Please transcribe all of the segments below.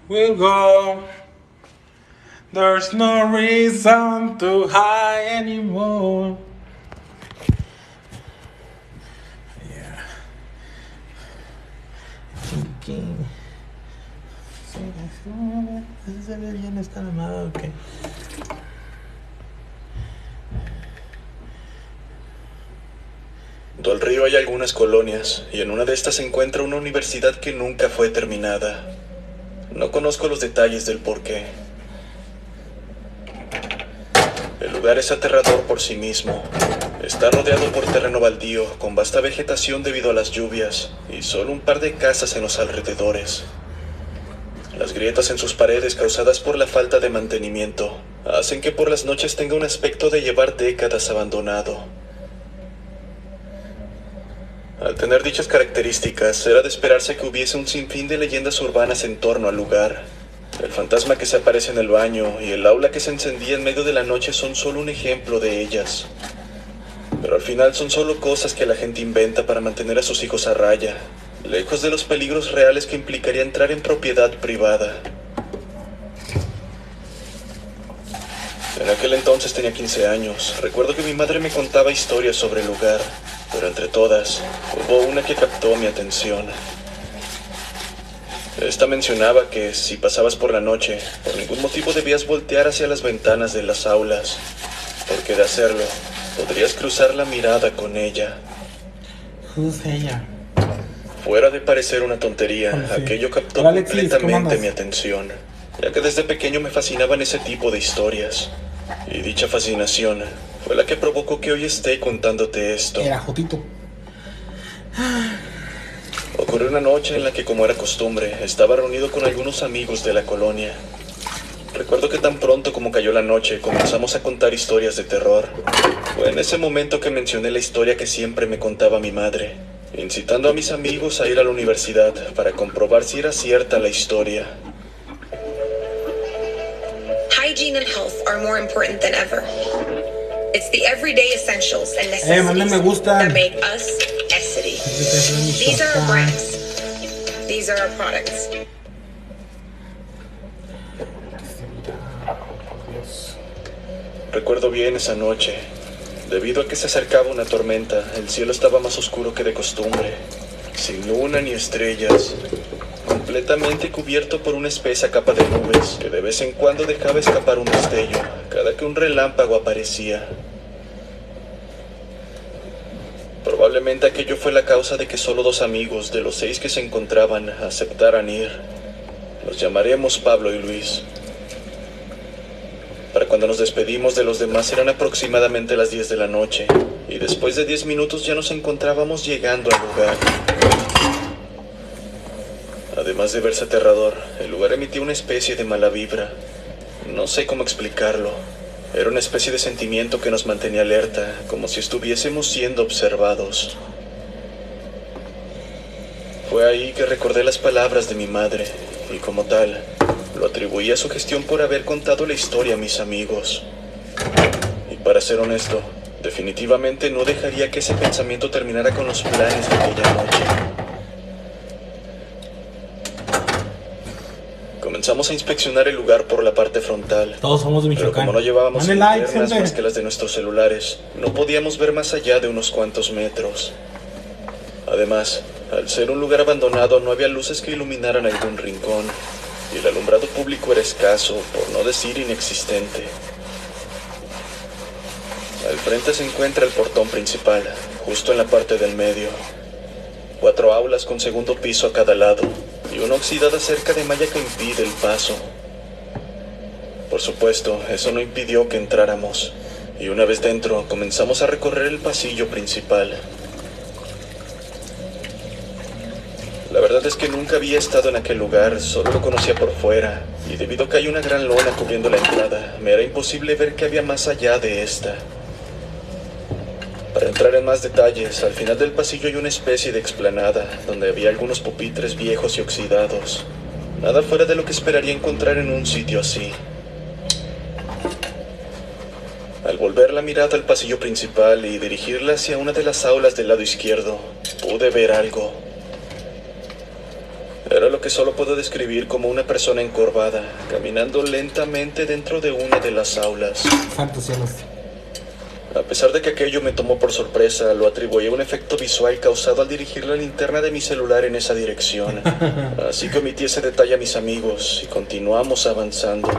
We'll go. There's no reason to hide anymore. Yeah. Thinking. Se ve bien esta mamada, ok. Junto al río hay algunas colonias, y en una de estas se encuentra una universidad que nunca fue terminada. No conozco los detalles del porqué. El lugar es aterrador por sí mismo. Está rodeado por terreno baldío, con vasta vegetación debido a las lluvias, y solo un par de casas en los alrededores. Las grietas en sus paredes causadas por la falta de mantenimiento hacen que por las noches tenga un aspecto de llevar décadas abandonado. Al tener dichas características, era de esperarse que hubiese un sinfín de leyendas urbanas en torno al lugar. El fantasma que se aparece en el baño y el aula que se encendía en medio de la noche son solo un ejemplo de ellas. Pero al final son solo cosas que la gente inventa para mantener a sus hijos a raya, lejos de los peligros reales que implicaría entrar en propiedad privada. En aquel entonces tenía 15 años. Recuerdo que mi madre me contaba historias sobre el lugar, pero entre todas, hubo una que captó mi atención. Esta mencionaba que si pasabas por la noche, por ningún motivo debías voltear hacia las ventanas de las aulas, porque de hacerlo, podrías cruzar la mirada con ella. Who's ella? Fuera de parecer una tontería, Sí. aquello captó Hola, Alexis, ¿cómo completamente andas? mi atención, ya que desde pequeño me fascinaban ese tipo de historias. Y dicha fascinación fue la que provocó que hoy esté contándote esto. Era Jotito. Ocurrió una noche en la que, como era costumbre, estaba reunido con algunos amigos de la colonia. Recuerdo que tan pronto como cayó la noche, comenzamos a contar historias de terror. Fue en ese momento que mencioné la historia que siempre me contaba mi madre, incitando a mis amigos a ir a la universidad para comprobar si era cierta la historia. Hygiene and health are more important than ever. It's the everyday essentials and manden me necessities gusta. that make us Essity. These are our brands. These are our products. Recuerdo bien esa noche. Debido a que se acercaba una tormenta, el cielo estaba más oscuro que de costumbre, sin luna ni estrellas, completamente cubierto por una espesa capa de nubes que de vez en cuando dejaba escapar un destello cada que un relámpago aparecía. Probablemente aquello fue la causa de que solo 2 amigos de los 6 que se encontraban aceptaran ir. Los llamaremos Pablo y Luis. Para cuando nos despedimos de los demás eran aproximadamente las 10 de la noche, y después de 10 minutos ya nos encontrábamos llegando al lugar. Además de verse aterrador, el lugar emitía una especie de mala vibra. No sé cómo explicarlo. Era una especie de sentimiento que nos mantenía alerta, como si estuviésemos siendo observados. Fue ahí que recordé las palabras de mi madre, y como tal, lo atribuí a su gestión por haber contado la historia a mis amigos. Y para ser honesto, definitivamente no dejaría que ese pensamiento terminara con los planes de aquella noche. Comenzamos a inspeccionar el lugar por la parte frontal. Todos somos de Pero Michoacán. como no llevábamos Dale like, linternas gente. más que las de nuestros celulares, no podíamos ver más allá de unos cuantos metros. Además, al ser un lugar abandonado, no había luces que iluminaran algún rincón, y el alumbrado público era escaso, por no decir inexistente. Al frente se encuentra el portón principal, justo en la parte del medio. 4 aulas con segundo piso a cada lado, y una oxidada cerca de malla que impide el paso. Por supuesto, eso no impidió que entráramos, y una vez dentro, comenzamos a recorrer el pasillo principal. La verdad es que nunca había estado en aquel lugar, solo lo conocía por fuera, y debido a que hay una gran lona cubriendo la entrada, me era imposible ver qué había más allá de esta. Para entrar en más detalles, al final del pasillo hay una especie de explanada, donde había algunos pupitres viejos y oxidados. Nada fuera de lo que esperaría encontrar en un sitio así. Al volver la mirada al pasillo principal y dirigirla hacia una de las aulas del lado izquierdo, pude ver algo. Era lo que que solo puedo describir como una persona encorvada, caminando lentamente dentro de una de las aulas. Santos cielos. A pesar de que aquello me tomó por sorpresa, lo atribuí a un efecto visual causado al dirigir la linterna de mi celular en esa dirección. Así que omití ese detalle a mis amigos y continuamos avanzando.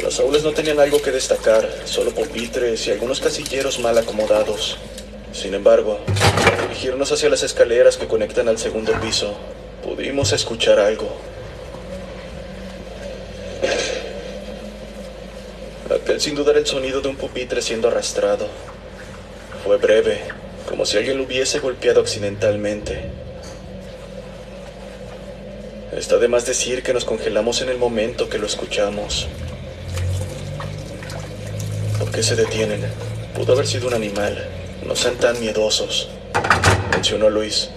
Las aulas no tenían algo que destacar, solo pupitres y algunos casilleros mal acomodados. Sin embargo, al dirigirnos hacia las escaleras que conectan al segundo piso, pudimos escuchar algo. Aquel sin duda era el sonido de un pupitre siendo arrastrado. Fue breve, como si alguien lo hubiese golpeado accidentalmente. Está de más decir que nos congelamos en el momento que lo escuchamos. ¿Por qué se detienen? Pudo haber sido un animal. No sean tan miedosos, mencionó Luis.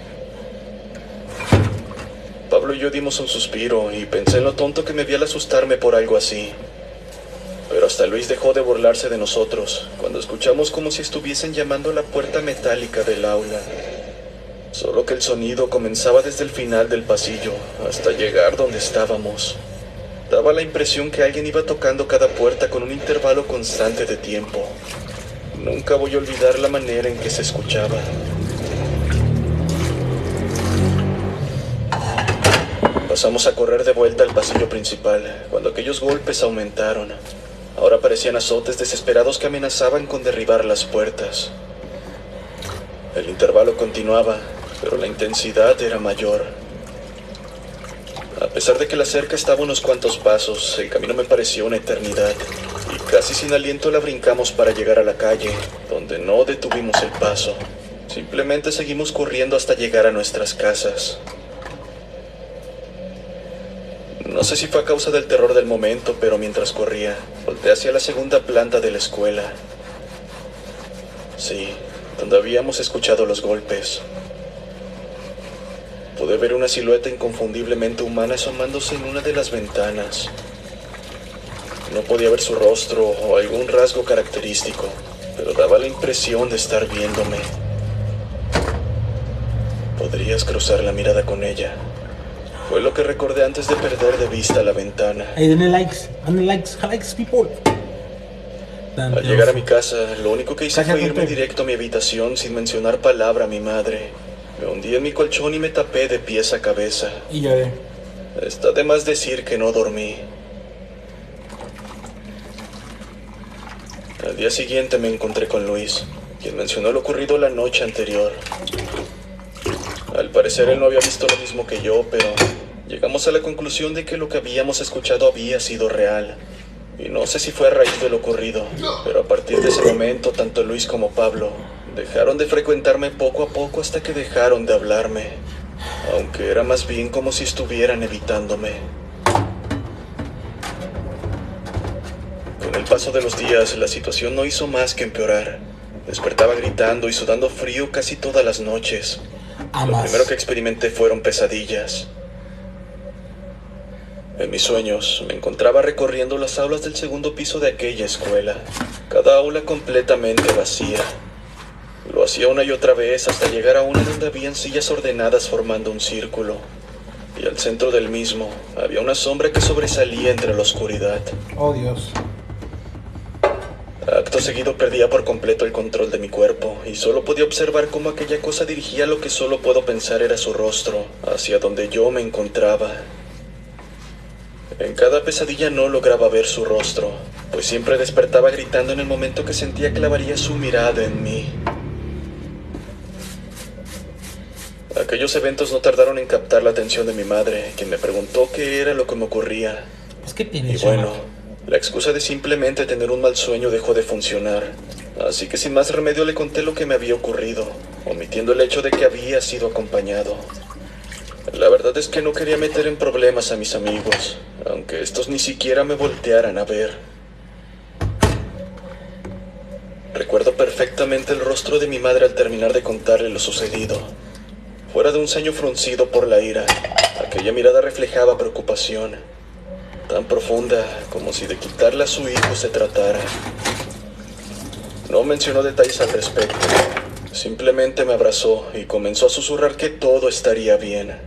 Pablo y yo dimos un suspiro y pensé en lo tonto que me vi al asustarme por algo así. Pero hasta Luis dejó de burlarse de nosotros cuando escuchamos como si estuviesen llamando a la puerta metálica del aula. Solo que el sonido comenzaba desde el final del pasillo hasta llegar donde estábamos. Daba la impresión que alguien iba tocando cada puerta con un intervalo constante de tiempo. Nunca voy a olvidar la manera en que se escuchaba. Pasamos a correr de vuelta al pasillo principal cuando aquellos golpes aumentaron. Ahora parecían azotes desesperados que amenazaban con derribar las puertas. El intervalo continuaba, pero la intensidad era mayor. A pesar de que la cerca estaba a unos cuantos pasos, el camino me pareció una eternidad. Y casi sin aliento la brincamos para llegar a la calle, donde no detuvimos el paso. Simplemente seguimos corriendo hasta llegar a nuestras casas. No sé si fue a causa del terror del momento, pero mientras corría, volteé hacia la segunda planta de la escuela. Sí, donde habíamos escuchado los golpes. Pude ver una silueta inconfundiblemente humana asomándose en una de las ventanas. No podía ver su rostro o algún rasgo característico, pero daba la impresión de estar viéndome. ¿Podrías cruzar la mirada con ella? Fue lo que recordé antes de perder de vista la ventana. Hey, denle likes, people. Al llegar a mi casa, lo único que hice fue irme directo a mi habitación sin mencionar palabra a mi madre. Me hundí en mi colchón y me tapé de pies a cabeza. Y lloré. Está de más decir que no dormí. Al día siguiente me encontré con Luis, quien mencionó lo ocurrido la noche anterior. Al parecer él no había visto lo mismo que yo, pero llegamos a la conclusión de que lo que habíamos escuchado había sido real. Y no sé si fue a raíz de lo ocurrido, pero a partir de ese momento tanto Luis como Pablo dejaron de frecuentarme poco a poco hasta que dejaron de hablarme, aunque era más bien como si estuvieran evitándome. Con el paso de los días, la situación no hizo más que empeorar. Despertaba gritando y sudando frío casi todas las noches. Lo primero que experimenté fueron pesadillas. En mis sueños, me encontraba recorriendo las aulas del segundo piso de aquella escuela, cada aula completamente vacía. Lo hacía una y otra vez hasta llegar a una donde habían sillas ordenadas formando un círculo, y al centro del mismo había una sombra que sobresalía entre la oscuridad. Oh, Dios. Acto seguido perdía por completo el control de mi cuerpo y solo podía observar cómo aquella cosa dirigía lo que solo puedo pensar era su rostro, hacia donde yo me encontraba. En cada pesadilla no lograba ver su rostro, pues siempre despertaba gritando en el momento que sentía clavaría su mirada en mí. Aquellos eventos no tardaron en captar la atención de mi madre, quien me preguntó qué era lo que me ocurría. Pues, ¿qué tiene? Y bueno, la excusa de simplemente tener un mal sueño dejó de funcionar, así que sin más remedio le conté lo que me había ocurrido, omitiendo el hecho de que había sido acompañado. La verdad es que no quería meter en problemas a mis amigos, aunque estos ni siquiera me voltearan a ver. Recuerdo perfectamente el rostro de mi madre al terminar de contarle lo sucedido. Fuera de un ceño fruncido por la ira, aquella mirada reflejaba preocupación, tan profunda como si de quitarle a su hijo se tratara. No mencionó detalles al respecto, Simplemente me abrazó y comenzó a susurrar que todo estaría bien.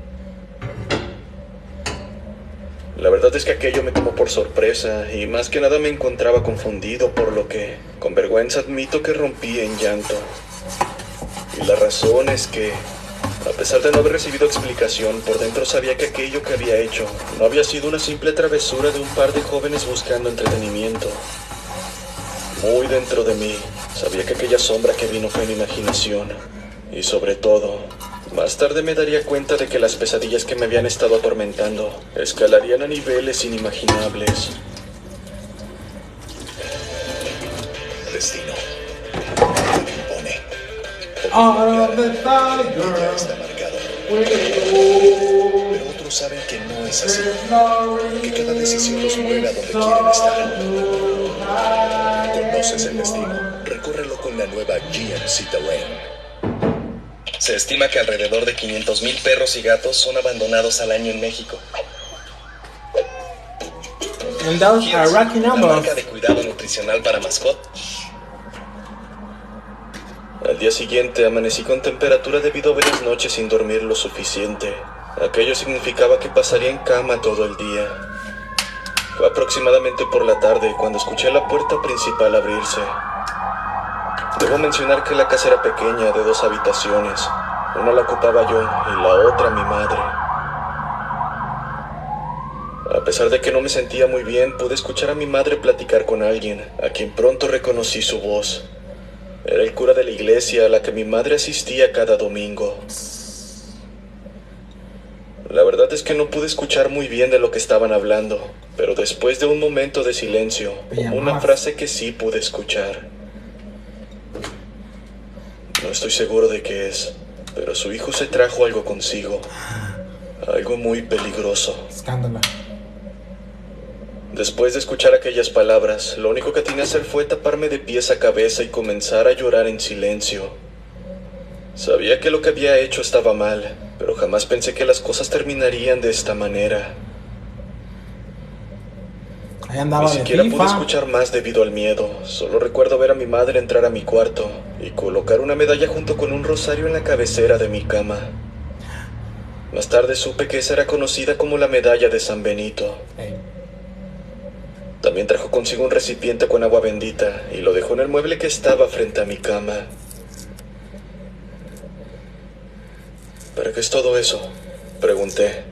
La verdad es que aquello me tomó por sorpresa y más que nada me encontraba confundido, por lo que, con vergüenza admito que rompí en llanto. Y la razón es que, a pesar de no haber recibido explicación, por dentro sabía que aquello que había hecho no había sido una simple travesura de un par de jóvenes buscando entretenimiento. Muy dentro de mí, sabía que aquella sombra que vino fue mi imaginación. Y sobre todo, más tarde me daría cuenta de que las pesadillas que me habían estado atormentando escalarían a niveles inimaginables. Destino. Me impone. Ya está marcado. Pero otros saben que no es así. Que cada decisión los mueve a donde quieren estar. Conoces el destino. Recórrelo con la nueva GMC Terrain. Se estima que alrededor de 500,000 perros y gatos son abandonados al año en México. And those are Rocky La numbers. marca de cuidado nutricional para mascotas. Al día siguiente amanecí con temperatura debido a varias noches sin dormir lo suficiente. Aquello significaba que pasaría en cama todo el día. Fue aproximadamente por la tarde cuando escuché la puerta principal abrirse. Debo mencionar que la casa era pequeña, de 2 habitaciones. Una la ocupaba yo y la otra mi madre. A pesar de que no me sentía muy bien, pude escuchar a mi madre platicar con alguien, a quien pronto reconocí su voz. Era el cura de la iglesia a la que mi madre asistía cada domingo. La verdad es que no pude escuchar muy bien de lo que estaban hablando, pero después de un momento de silencio, hubo una frase que sí pude escuchar. No estoy seguro de qué es, pero su hijo se trajo algo consigo. Algo muy peligroso. Escándalo. Después de escuchar aquellas palabras, lo único que tenía que hacer fue taparme de pies a cabeza y comenzar a llorar en silencio. Sabía que lo que había hecho estaba mal, pero jamás pensé que las cosas terminarían de esta manera. Ahí andaba Ni de siquiera pude FIFA. escuchar más debido al miedo. Solo recuerdo ver a mi madre entrar a mi cuarto y colocar una medalla junto con un rosario en la cabecera de mi cama. Más tarde supe que esa era conocida como la medalla de San Benito. Ey. También trajo consigo un recipiente con agua bendita y lo dejó en el mueble que estaba frente a mi cama. ¿Para qué es todo eso?, pregunté.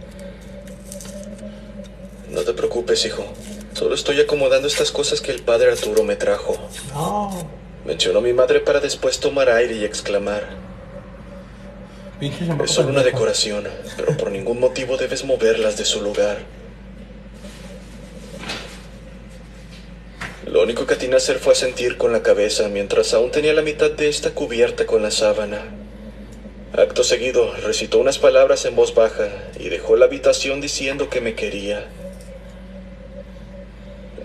No te preocupes, hijo. Solo estoy acomodando estas cosas que el padre Arturo me trajo. No. Mencionó mi madre para después tomar aire y exclamar. Pinche Es solo una decoración, pero por ningún motivo debes moverlas de su lugar. Lo único que atiné a hacer fue asentir con la cabeza mientras aún tenía la mitad de esta cubierta con la sábana. Acto seguido, recitó unas palabras en voz baja y dejó la habitación diciendo que me quería.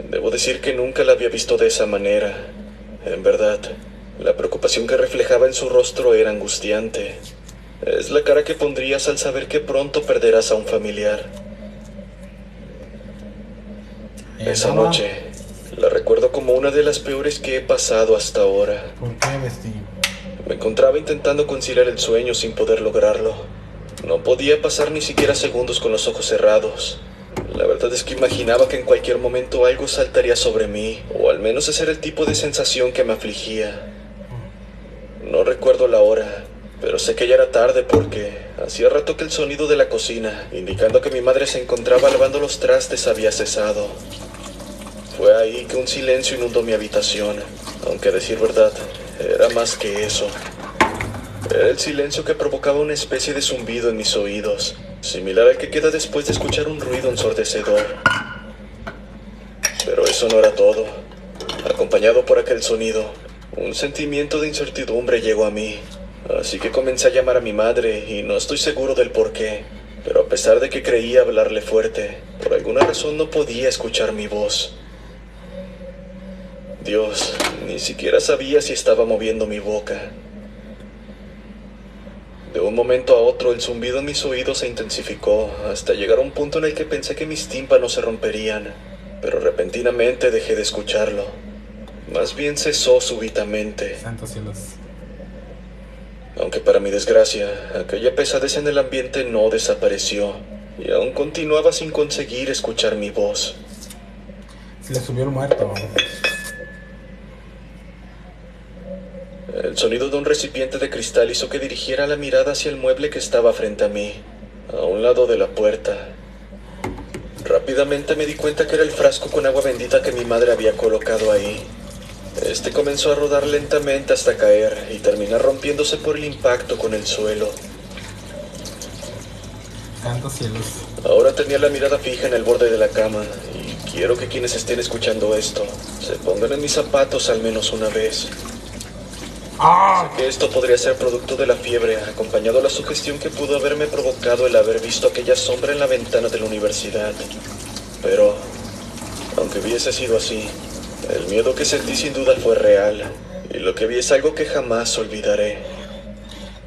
Debo decir que nunca la había visto de esa manera. En verdad, la preocupación que reflejaba en su rostro era angustiante. Es la cara que pondrías al saber que pronto perderás a un familiar. Esa noche, la recuerdo como una de las peores que he pasado hasta ahora. ¿Por qué vestí? Me encontraba intentando conciliar el sueño sin poder lograrlo. No podía pasar ni siquiera segundos con los ojos cerrados. La verdad es que imaginaba que en cualquier momento algo saltaría sobre mí, o al menos ese era el tipo de sensación que me afligía. No recuerdo la hora, pero sé que ya era tarde porque hacía rato que el sonido de la cocina, indicando que mi madre se encontraba lavando los trastes, había cesado. Fue ahí que un silencio inundó mi habitación, aunque a decir verdad, era más que eso. Era el silencio que provocaba una especie de zumbido en mis oídos, similar al que queda después de escuchar un ruido ensordecedor. Pero eso no era todo. Acompañado por aquel sonido, un sentimiento de incertidumbre llegó a mí. Así que comencé a llamar a mi madre y no estoy seguro del por qué. Pero a pesar de que creía hablarle fuerte, por alguna razón no podía escuchar mi voz. Dios, ni siquiera sabía si estaba moviendo mi boca. De un momento a otro, el zumbido en mis oídos se intensificó, hasta llegar a un punto en el que pensé que mis tímpanos se romperían, pero repentinamente dejé de escucharlo. Más bien cesó súbitamente. Santos cielos. 'Santos cielos', pregunté. '¿Qué es eso?', Aunque para mi desgracia, aquella pesadez en el ambiente no desapareció, y aún continuaba sin conseguir escuchar mi voz. Se le subió el muerto. El sonido de un recipiente de cristal hizo que dirigiera la mirada hacia el mueble que estaba frente a mí, a un lado de la puerta. Rápidamente me di cuenta que era el frasco con agua bendita que mi madre había colocado ahí. Este comenzó a rodar lentamente hasta caer y terminar rompiéndose por el impacto con el suelo. Santos cielos. Ahora tenía la mirada fija en el borde de la cama y quiero que quienes estén escuchando esto se pongan en mis zapatos al menos una vez. ¡Ah! Sé que esto podría ser producto de la fiebre, acompañado a la sugestión que pudo haberme provocado el haber visto aquella sombra en la ventana de la universidad. Pero, aunque hubiese sido así, el miedo que sentí sin duda fue real, y lo que vi es algo que jamás olvidaré.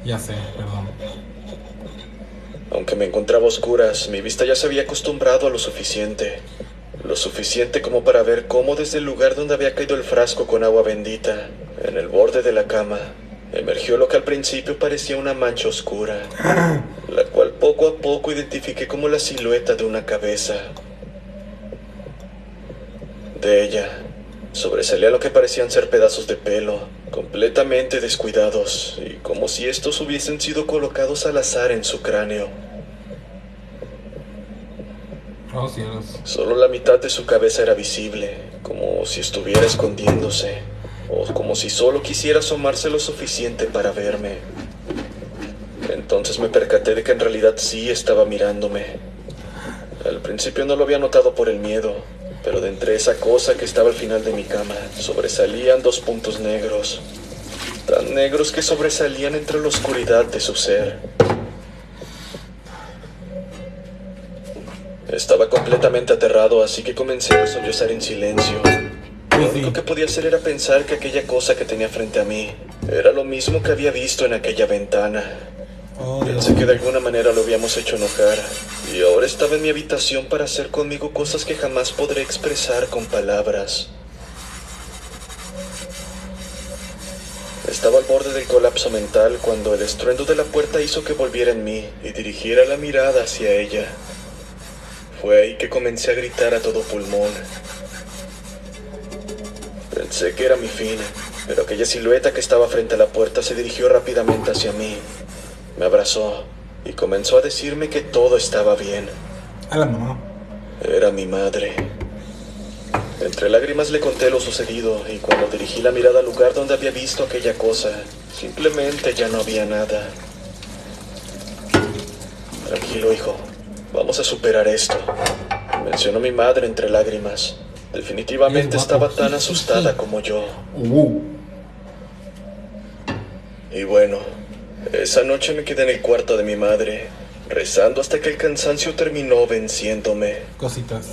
Ya sé, perdón. Aunque me encontraba a oscuras, mi vista ya se había acostumbrado a lo suficiente. Lo suficiente como para ver cómo desde el lugar donde había caído el frasco con agua bendita, en el borde de la cama, emergió lo que al principio parecía una mancha oscura, la cual poco a poco identifiqué como la silueta de una cabeza. De ella sobresalía lo que parecían ser pedazos de pelo, completamente descuidados, y como si estos hubiesen sido colocados al azar en su cráneo. Oh cielos. Solo la mitad de su cabeza era visible, como si estuviera escondiéndose, o como si solo quisiera asomarse lo suficiente para verme. Entonces me percaté de que en realidad sí estaba mirándome. Al principio no lo había notado por el miedo, pero de entre esa cosa que estaba al final de mi cama, sobresalían dos puntos negros, tan negros que sobresalían entre la oscuridad de su ser. Estaba completamente aterrado, así que comencé a sollozar en silencio. Lo único que podía hacer era pensar que aquella cosa que tenía frente a mí era lo mismo que había visto en aquella ventana. Oh, Dios. Pensé que de alguna manera lo habíamos hecho enojar, y ahora estaba en mi habitación para hacer conmigo cosas que jamás podré expresar con palabras. Estaba al borde del colapso mental cuando el estruendo de la puerta hizo que volviera en mí y dirigiera la mirada hacia ella. Fue ahí que comencé a gritar a todo pulmón. Pensé que era mi fin, pero aquella silueta que estaba frente a la puerta se dirigió rápidamente hacia mí. Me abrazó y comenzó a decirme que todo estaba bien. A la mamá. Era mi madre. Entre lágrimas le conté lo sucedido y cuando dirigí la mirada al lugar donde había visto aquella cosa, simplemente ya no había nada. Tranquilo, hijo. Vamos a superar esto, mencionó mi madre entre lágrimas. Definitivamente estaba tan asustada como yo. Y bueno, esa noche me quedé en el cuarto de mi madre, rezando hasta que el cansancio terminó venciéndome. Cositas.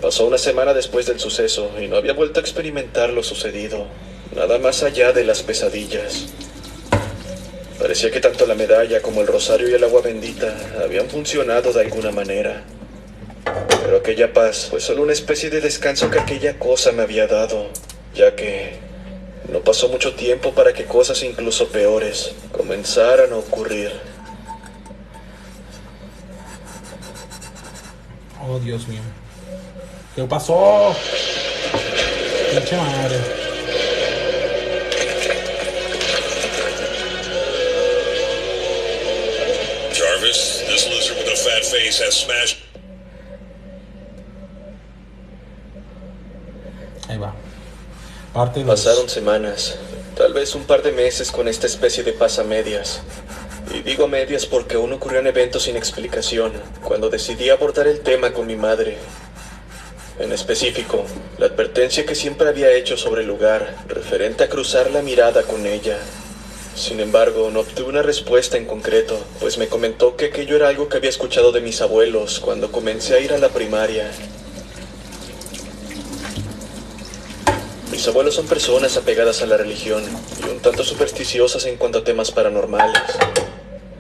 Pasó una semana después del suceso y no había vuelto a experimentar lo sucedido, nada más allá de las pesadillas. Parecía que tanto la medalla como el rosario y el agua bendita habían funcionado de alguna manera. Pero aquella paz fue solo una especie de descanso que aquella cosa me había dado, ya que no pasó mucho tiempo para que cosas incluso peores comenzaran a ocurrir. Oh, Dios mío. ¿Qué pasó? Pinche madre. Jarvis, this lizard with a fat face has smashed. Ahí va. Parte 2. Pasaron semanas, tal vez un par de meses con esta especie de paz a medias. Y digo a medias porque aún ocurrían eventos sin explicación cuando decidí abordar el tema con mi madre. En específico, la advertencia que siempre había hecho sobre el lugar, referente a cruzar la mirada con ella. Sin embargo, no obtuve una respuesta en concreto, pues me comentó que aquello era algo que había escuchado de mis abuelos cuando comencé a ir a la primaria. Mis abuelos son personas apegadas a la religión y un tanto supersticiosas en cuanto a temas paranormales.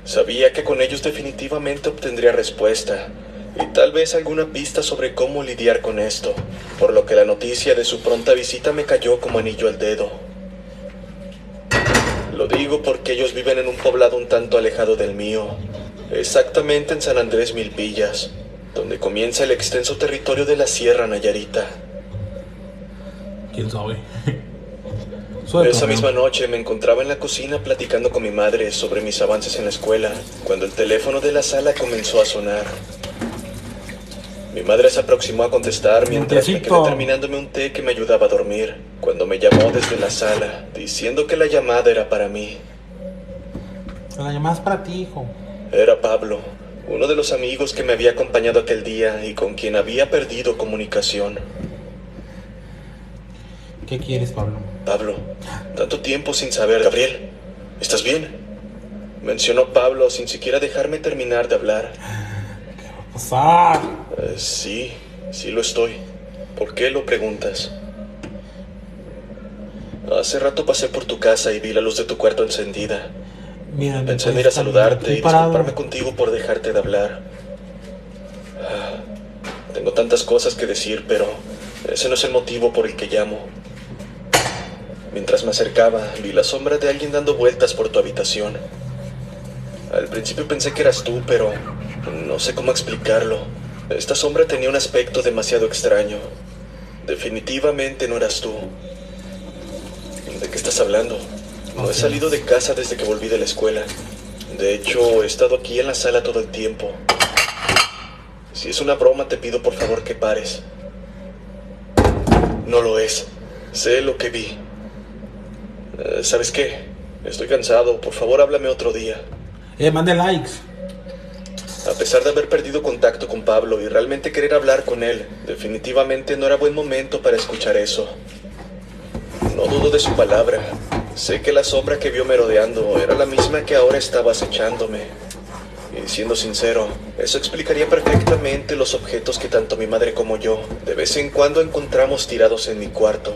Sabía que con ellos definitivamente obtendría respuesta y tal vez alguna pista sobre cómo lidiar con esto, por lo que la noticia de su pronta visita me cayó como anillo al dedo. Lo digo porque ellos viven en un poblado un tanto alejado del mío, exactamente en San Andrés Milpillas, donde comienza el extenso territorio de la Sierra Nayarita. ¿Quién sabe? Esa misma noche me encontraba en la cocina platicando con mi madre sobre mis avances en la escuela, cuando el teléfono de la sala comenzó a sonar. Mi madre se aproximó a contestar mientras me quedé terminándome un té que me ayudaba a dormir, cuando me llamó desde la sala, diciendo que la llamada era para mí. La llamada es para ti, hijo. Era Pablo, uno de los amigos que me había acompañado aquel día y con quien había perdido comunicación. ¿Qué quieres, Pablo? Pablo, tanto tiempo sin saber. Gabriel, ¿estás bien? Mencionó Pablo sin siquiera dejarme terminar de hablar. ¿Qué va a pasar? Sí lo estoy. ¿Por qué lo preguntas? Hace rato pasé por tu casa y vi la luz de tu cuarto encendida. Mira, Pensé en ir a saludarte y disculparme contigo por dejarte de hablar. Tengo tantas cosas que decir, pero ese no es el motivo por el que llamo. Mientras me acercaba, vi la sombra de alguien dando vueltas por tu habitación. Al principio pensé que eras tú, pero no sé cómo explicarlo. Esta sombra tenía un aspecto demasiado extraño. Definitivamente no eras tú. ¿De qué estás hablando? No he salido de casa desde que volví de la escuela. De hecho, he estado aquí en la sala todo el tiempo. Si es una broma, te pido por favor que pares. No lo es. Sé lo que vi. ¿Sabes qué? Estoy cansado. Por favor, háblame otro día. Mande likes. A pesar de haber perdido contacto con Pablo y realmente querer hablar con él, definitivamente no era buen momento para escuchar eso. No dudo de su palabra. Sé que la sombra que vio merodeando era la misma que ahora estaba acechándome. Y siendo sincero, eso explicaría perfectamente los objetos que tanto mi madre como yo de vez en cuando encontramos tirados en mi cuarto.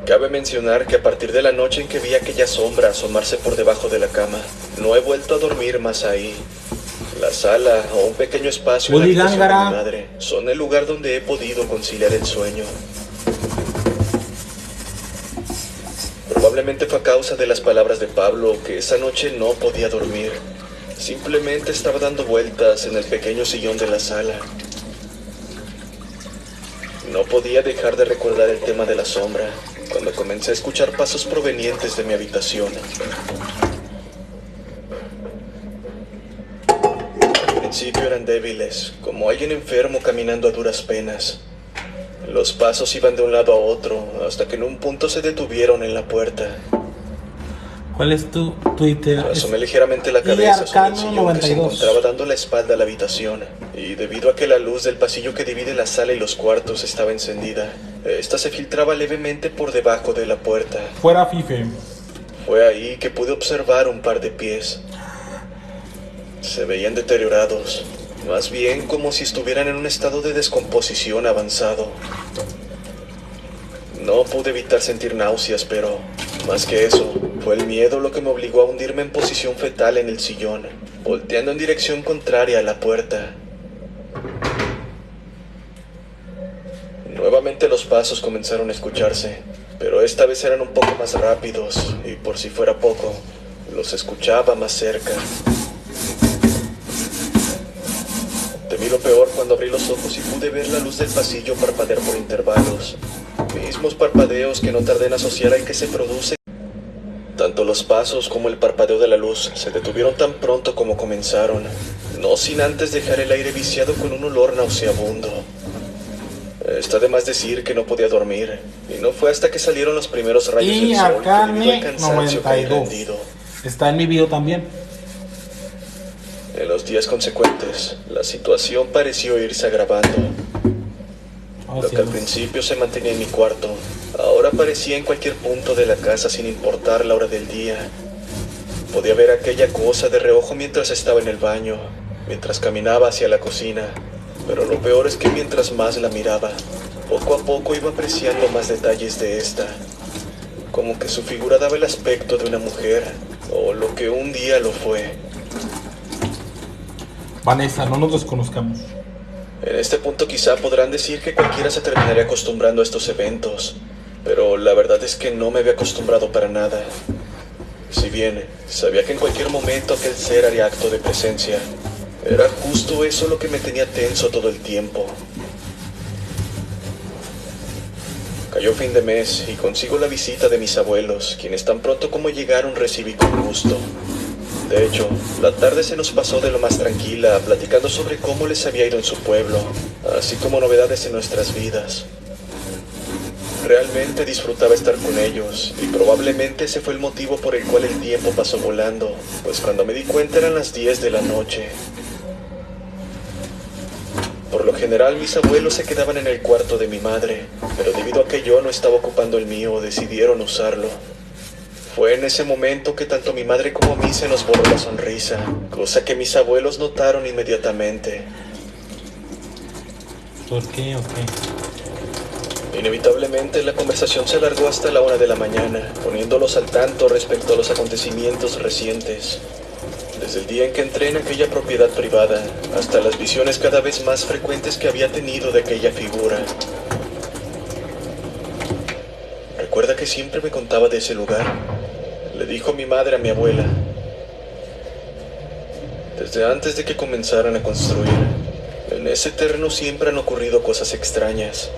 Cabe mencionar que a partir de la noche en que vi aquella sombra asomarse por debajo de la cama, no he vuelto a dormir más ahí. La sala o un pequeño espacio en la habitación de mi madre son el lugar donde he podido conciliar el sueño. Probablemente fue a causa de las palabras de Pablo que esa noche no podía dormir. Simplemente estaba dando vueltas en el pequeño sillón de la sala. No podía dejar de recordar el tema de la sombra cuando comencé a escuchar pasos provenientes de mi habitación. Al principio eran débiles, como alguien enfermo caminando a duras penas. Los pasos iban de un lado a otro, hasta que en un punto se detuvieron en la puerta. ¿Cuál es tu Twitter? Asomé ligeramente la cabeza sobre el sillón que se 92. encontraba dando la espalda a la habitación, y debido a que la luz del pasillo que divide la sala y los cuartos estaba encendida, esta se filtraba levemente por debajo de la puerta. Fuera Fife. Fue ahí que pude observar un par de pies. Se veían deteriorados, más bien como si estuvieran en un estado de descomposición avanzado. No pude evitar sentir náuseas, pero más que eso, fue el miedo lo que me obligó a hundirme en posición fetal en el sillón, volteando en dirección contraria a la puerta. Nuevamente los pasos comenzaron a escucharse, pero esta vez eran un poco más rápidos, y por si fuera poco, los escuchaba más cerca. Temí lo peor cuando abrí los ojos y pude ver la luz del pasillo parpadear por intervalos, mismos parpadeos que no tardé en asociar al que se produce. Tanto los pasos como el parpadeo de la luz se detuvieron tan pronto como comenzaron, no sin antes dejar el aire viciado con un olor nauseabundo. Está de más decir que no podía dormir, y no fue hasta que salieron los primeros rayos del sol que debido al cansancio caí rendido. Está en mi video también. En los días consecuentes, la situación pareció irse agravando. Lo que al principio se mantenía en mi cuarto, ahora aparecía en cualquier punto de la casa sin importar la hora del día. Podía ver aquella cosa de reojo mientras estaba en el baño, mientras caminaba hacia la cocina, pero lo peor es que mientras más la miraba, poco a poco iba apreciando más detalles de esta, como que su figura daba el aspecto de una mujer, o lo que un día lo fue. Vanessa, no nos desconozcamos. En este punto quizá podrán decir que cualquiera se terminaría acostumbrando a estos eventos, pero la verdad es que no me había acostumbrado para nada. Si bien sabía que en cualquier momento aquel ser haría acto de presencia, era justo eso lo que me tenía tenso todo el tiempo. Cayó fin de mes y consigo la visita de mis abuelos, quienes tan pronto como llegaron recibí con gusto. De hecho, la tarde se nos pasó de lo más tranquila, platicando sobre cómo les había ido en su pueblo, así como novedades en nuestras vidas. Realmente disfrutaba estar con ellos, y probablemente ese fue el motivo por el cual el tiempo pasó volando, pues cuando me di cuenta eran las 10 de la noche. Por lo general mis abuelos se quedaban en el cuarto de mi madre, pero debido a que yo no estaba ocupando el mío, decidieron usarlo. Fue en ese momento que tanto mi madre como a mí se nos borró la sonrisa, cosa que mis abuelos notaron inmediatamente. ¿Por qué o qué? Inevitablemente la conversación se alargó hasta la 1 de la mañana, poniéndolos al tanto respecto a los acontecimientos recientes. Desde el día en que entré en aquella propiedad privada, hasta las visiones cada vez más frecuentes que había tenido de aquella figura. ¿Recuerda que siempre me contaba de ese lugar? Le dijo mi madre a mi abuela. Desde antes de que comenzaran a construir, en ese terreno siempre han ocurrido cosas extrañas.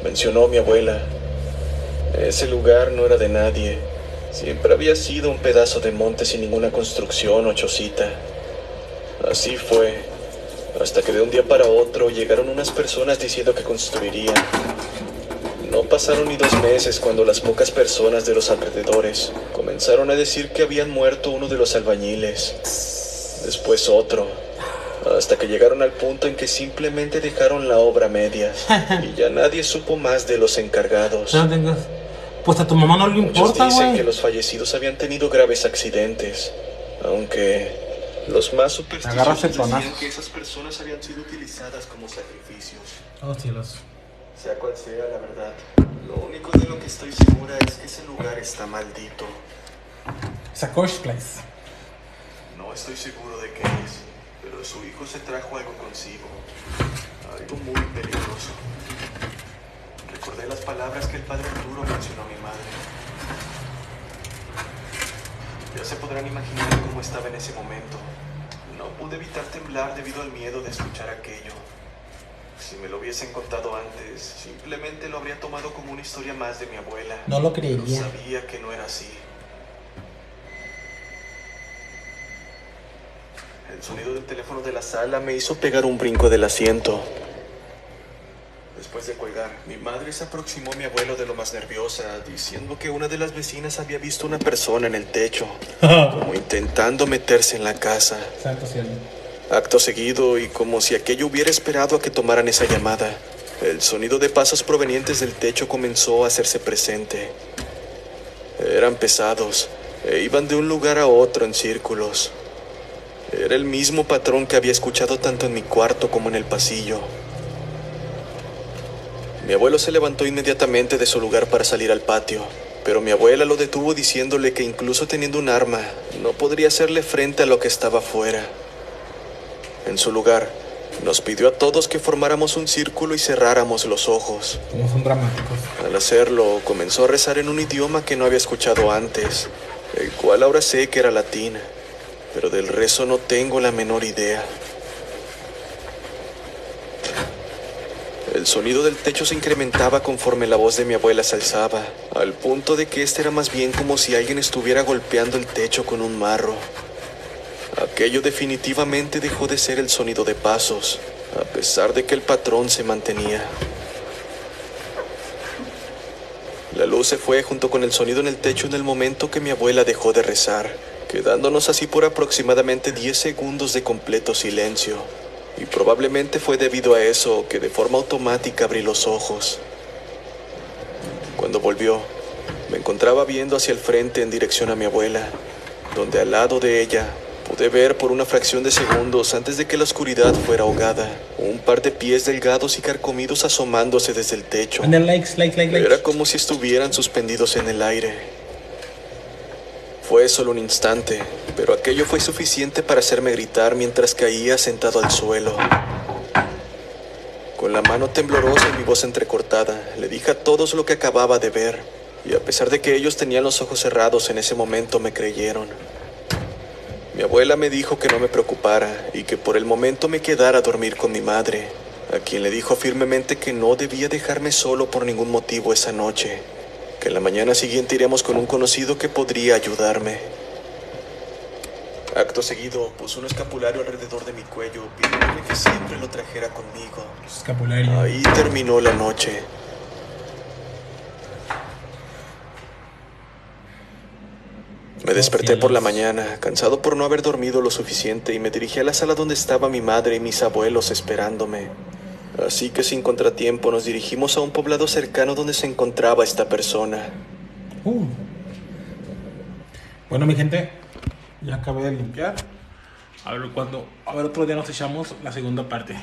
Mencionó mi abuela. Ese lugar no era de nadie. Siempre había sido un pedazo de monte sin ninguna construcción o chocita. Así fue, hasta que de un día para otro llegaron unas personas diciendo que construirían. No pasaron ni 2 meses cuando las pocas personas de los alrededores comenzaron a decir que habían muerto uno de los albañiles, después otro, hasta que llegaron al punto en que simplemente dejaron la obra a medias y ya nadie supo más de los encargados. No tengas. Pues a tu mamá no le Muchos importa, dicen güey. que los fallecidos habían tenido graves accidentes, aunque los más supersticiosos Agárrase decían tonazo. que esas personas habían sido utilizadas como sacrificios. Oh, cielos. Sea cual sea la verdad, lo único de lo que estoy segura es que ese lugar está maldito. Sacoche Place. No estoy seguro de qué es, pero su hijo se trajo algo consigo, algo muy peligroso. Recordé las palabras que el padre Arturo mencionó a mi madre. Ya se podrán imaginar cómo estaba en ese momento. No pude evitar temblar debido al miedo de escuchar aquello. Si me lo hubiesen contado antes, simplemente lo habría tomado como una historia más de mi abuela. No lo Pero creería. sabía que no era así. El sonido del teléfono de la sala me hizo pegar un brinco del asiento. Después de colgar, mi madre se aproximó a mi abuelo de lo más nerviosa, diciendo que una de las vecinas había visto una persona en el techo, como intentando meterse en la casa. Santo cielo. Acto seguido, y como si aquello hubiera esperado a que tomaran esa llamada, el sonido de pasos provenientes del techo comenzó a hacerse presente. Eran pesados, e iban de un lugar a otro en círculos. Era el mismo patrón que había escuchado tanto en mi cuarto como en el pasillo. Mi abuelo se levantó inmediatamente de su lugar para salir al patio, pero mi abuela lo detuvo diciéndole que incluso teniendo un arma, no podría hacerle frente a lo que estaba afuera. En su lugar, nos pidió a todos que formáramos un círculo y cerráramos los ojos. Como son dramáticos. Al hacerlo, comenzó a rezar en un idioma que no había escuchado antes, el cual ahora sé que era latín, pero del rezo no tengo la menor idea. El sonido del techo se incrementaba conforme la voz de mi abuela se alzaba, al punto de que este era más bien como si alguien estuviera golpeando el techo con un marro. Aquello definitivamente dejó de ser el sonido de pasos, a pesar de que el patrón se mantenía. La luz se fue junto con el sonido en el techo en el momento que mi abuela dejó de rezar, quedándonos así por aproximadamente 10 segundos de completo silencio. Y probablemente fue debido a eso que de forma automática abrí los ojos. Cuando volvió, me encontraba viendo hacia el frente en dirección a mi abuela, donde al lado de ella pude ver por una fracción de segundos antes de que la oscuridad fuera ahogada, un par de pies delgados y carcomidos asomándose desde el techo. Manden likes. Era como si estuvieran suspendidos en el aire. Fue solo un instante, pero aquello fue suficiente para hacerme gritar mientras caía sentado al suelo. Con la mano temblorosa y mi voz entrecortada, le dije a todos lo que acababa de ver, y a pesar de que ellos tenían los ojos cerrados en ese momento, me creyeron. Mi abuela me dijo que no me preocupara y que por el momento me quedara a dormir con mi madre, a quien le dijo firmemente que no debía dejarme solo por ningún motivo esa noche, que en la mañana siguiente iremos con un conocido que podría ayudarme. Acto seguido, puso un escapulario alrededor de mi cuello, pidiéndome que siempre lo trajera conmigo. Escapulario. Ahí terminó la noche. Me desperté por la mañana, cansado por no haber dormido lo suficiente, y me dirigí a la sala donde estaba mi madre y mis abuelos esperándome. Así que sin contratiempo nos dirigimos a un poblado cercano donde se encontraba esta persona. Bueno, mi gente, ya acabé de limpiar. A ver otro día nos echamos la segunda parte.